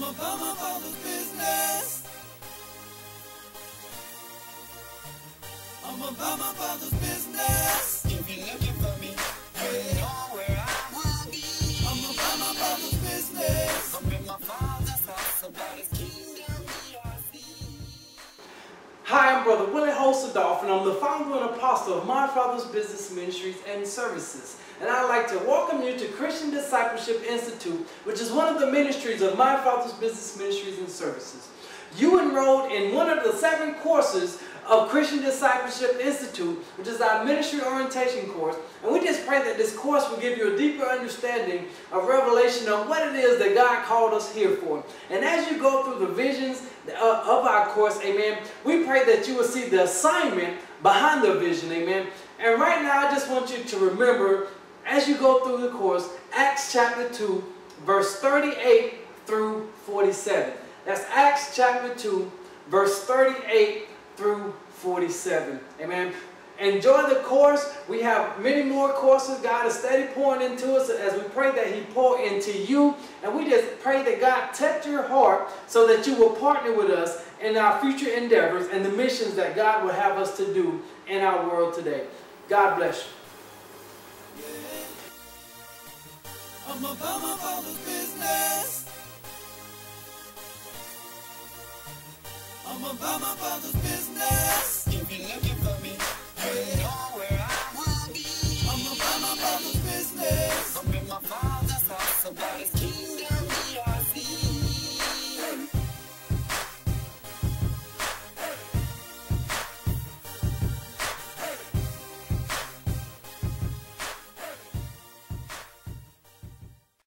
I'm about my father's business. I'm about my father's business. If you're looking for me, you know where I will be. I'm about my father's business. I'm in my father's house, about his kingdom we are seen. Hi, I'm Brother Willie Holsterdorf, and I'm the founder and apostle of My Father's Business Ministries and Services. And I'd like to welcome you to Christian Discipleship Institute, which is one of the ministries of My Father's Business Ministries and Services. You enrolled in one of the 7 courses of Christian Discipleship Institute, which is our ministry orientation course. And we just pray that this course will give you a deeper understanding of revelation of what it is that God called us here for. And as you go through the visions of our course, amen, we pray that you will see the assignment behind the vision, amen. And right now, I just want you to remember, as you go through the course, Acts chapter 2, verse 38 through 47. That's Acts chapter 2, verse 38 through 47. Amen. Enjoy the course. We have many more courses. God is steady pouring into us as we pray that He pour into you. And we just pray that God touch your heart so that you will partner with us in our future endeavors and the missions that God will have us to do in our world today. God bless you. I'm about my father's business. I'm about my father's business. If you're looking for me, you know